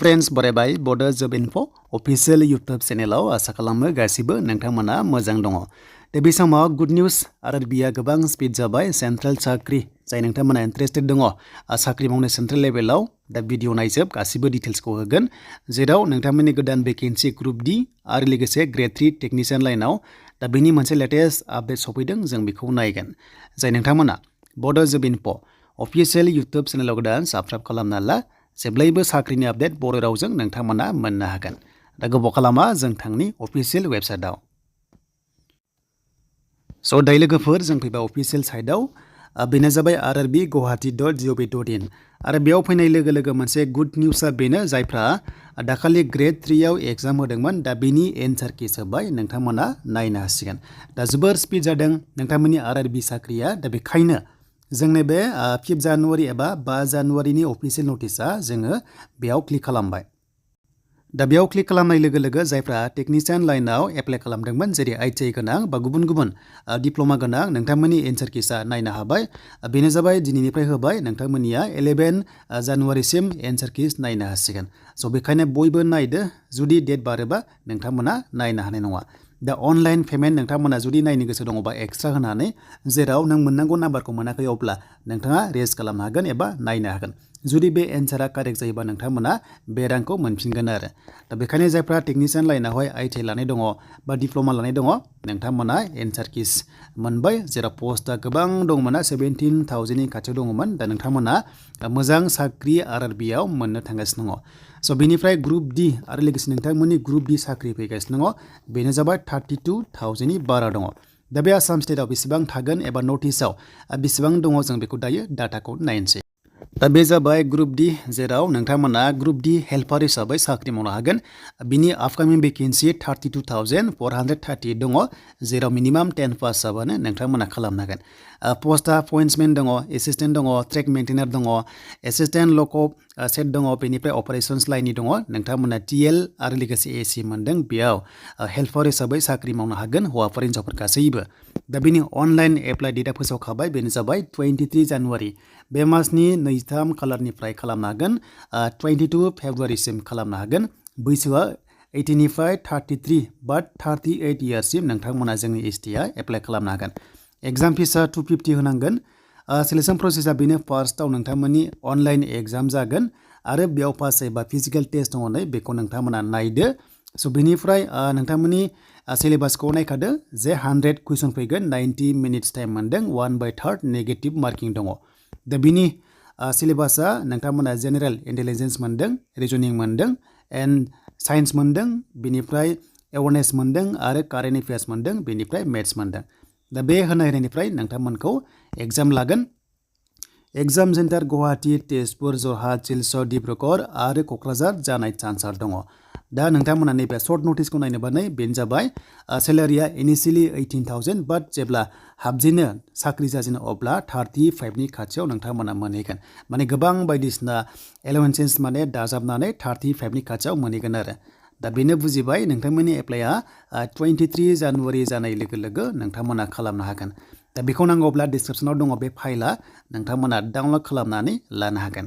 Friends बरायबाय Bodojobinfo official YouTube चैनलाव आशा खालामो गासिबो नोंथांमोना मोजां दङ। दा बे समाव गुड न्यूज आरआरबीआ गोबां स्पीड जाबाय सेंट्रल साख्रि जाय नोंथांमोना इंटरेस्टेड दङ साख्रि मावनो सेंट्रल लेभेलाव दा भिडिअ नायजोब गासिबो डिटेल्सखौ होगोन जेराव नोंथांमोननि गोदान वेकेन्सी ग्रुप डी आरो लोगोसे ग्रेड 3 टेक्निशियन लाइनाव दा बेनि मोनसे लेटेस्ट आपडेट सफैदों जों बेखौ नायगोन जाय नोंथांमोना Bodojobinfo ऑफिशियल यूट्यूब चैनलाव गोदान साबस्क्राइब खालामना ला जेब्लायबो साख्रिनि आपडेट बर' रावजों नोंथांमोना मोननो हागोन। दा गोबाव खालामा जों थांनि अफिशियल वेबसाइटआव। स' दायो लोगोफोर जों फैबाय अफिशियल साइटआव बेनो जाबाय rrb.gov.in आरो बेयाव फैनाय लोगो लोगो मोनसे गुड निउसआ बेनो जायफ्रा दाखालि ग्रेड 3 आव एग्जाम होदोंमोन दा बेनि एन्सार किस होबाय नोंथांमोना नायनो हासिगोन। दा जोबोर स्पीड जादों नोंथांमोननि RRB साख्रिया दा बेखायनो जोंनि बे 5 जानुवारि एबा 5 जानुवारिनि अफिशियल नटिसआ जोङो बेयाव क्लिक खालामबाय। दा बेयाव क्लिक खालामनाय लोगो लोगो जायफ्रा टेक्निशियन लाइनाव एप्लाइ खालामदोंमोन जेरै ITI गोनां बा गुबुन गुबुन डिप्ल'मा गोनां नोंथांमोननि एन्सार किसआ नायनो हाबाय। बेनो जाबाय दिनैनिफ्राय होबाय नोंथांमोननिया 11 जानुवारिसिम एन्सार किस नायनो हासिगोन। स' बेखायनो बयबो नायदो जुदि डेट बारोबा नोंथांमोना नायनो हानाय नङा। दा अनलाइन पेमेन्ट नोंथांमोना जुदि नायनो गोसो दङबा एक्सट्रा होनानै जेराव नों मोननांगौ नाम्बारखौ मोनाखै अब्ला नोंथाङा रेज खालामनो हागोन एबा नायनो हागोन। जुदि बे एन्सारा कारेक्ट जायोबा नोंथांमोना बे रांखौ मोनफिनगोन आरो। दा बेखायनो जायफ्रा टेक्निशियन लाइनावहाय ITI लानाय दङ बा डिप्ल'मा लानाय दङ नोंथांमोना एन्सार किस मोनबाय जेराव पस्टआ गोबां दंमोन 17,000नि खाथियाव दङमोन दा नोंथांमोना मोजां साख्रि RRBआव मोननो थांगासिनो दङ। स' बेनिफ्राय ग्रुप D आरो लोगोसे नोंथांमोननि ग्रुप D साख्रि फैगासिनो दङ बेनो जाबाय 32,000नि बारा दङ। दा बे आसाम स्टेटआव बेसेबां थागोन एबा नटिसआव बेसेबां दङ जों बेखौ दायो डाटाखौ नायनोसै। दा बे जाबाय ग्रुप D जेराव नोंथांमोना ग्रुप D हेल्पार हिसाबै साख्रि मावनो हागोन। बिनि आपकामिं वेकेन्सि 32,438 दङ जेराव मिनिमाम 10 पास जाबानो नोंथांमोना खालामनो हागोन। पस्टआ पइन्ट्समेन दङ, एसिस्टेन्ट दङ, ट्रेक मेन्टेनार दङ, एसिस्टेन्ट लकअप सेट दङ, बेनिफ्राय अपारेशन्स लाइननि दङ। नोंथांमोना TL आरो लोगोसे AC मोनदों बेयाव हेल्पार हिसाबै साख्रि मावनो हागोन हौवाफोर हिन्जावफोर गासैबो। दा बेनि अनलाइन एप्लाइ डेटआ फोसावखाबाय बेनो जाबाय 23 जानुवारि बे मासनि 2 खालारनिफ्राय खालामनो हागोन 22 फेब्रुवारिसिम खालामनो हागोन। बैसोआ 18 निफ्राय 33 बा 38 इयार्ससिम नोंथांमोना जोंनि STआ एप्लाइ खालामनो हागोन। एग्जाम फिसा 250 होनांगोन। सिलेक्शन प्रसेसआ बेनो फार्स्टआव नोंथांमोननि अनलाइन एग्जाम जागोन आरो बेयाव पास जायोबा फिजिकेल टेस्ट दङ नै बेखौ नोंथांमोना नायदो। स' बेनिफ्राय नोंथांमोननि सिलेबासखौ नायखादो जे 100 कुइसन फैगोन 90 मिनिट्स टाइम मोनदों 1/3 नेगेटिभ मार्किं दङ। दा बिनि सिलेबासआ नोंथांमोना जेनेरेल इन्टेलिजेन्स मोनदों, रिजनिं मोनदों, एन्ड साइन्स मोनदों, बेनिफ्राय एवारनेस मोनदों आरो कारेन्ट एफेयार्स मोनदों, बेनिफ्राय मेथ्स मोनदों। दा बे होनायनिफ्राय नोंथांमोनखौ एग्जाम लागोन। एग्जाम सेन्टार गुवाहाटी, तेजपुर, जरहाट, सिलचर, डिब्रुगड़ आरो क'क्राझार जानाय चान्सआ दङ। दा नोंथांमोना नैबे सर्ट नटिसखौ नायनोबा बेनो जाबाय सेलारिया इनिशियेलि 18,000 बाट जेब्ला हाबजेनो साख्रि जाजेनो अब्ला 35नि खाथियाव नोंथांमोना मोनहैगोन। माने गोबां बायदिसिना एलाउन्सेस माने दाजाबनानै 35नि खाथियाव मोनहैगोन आरो। दा बेनो बुजिबाय नोंथांमोननि एप्लाइआ 23 जानुवारि जानाय लोगो लोगो नोंथांमोना खालामनो हागोन। दा बेखौ नांगौब्ला डिसक्रिपसनाव दङ बे फाइलआ नोंथांमोना डाउनलड खालामनानै लानो हागोन।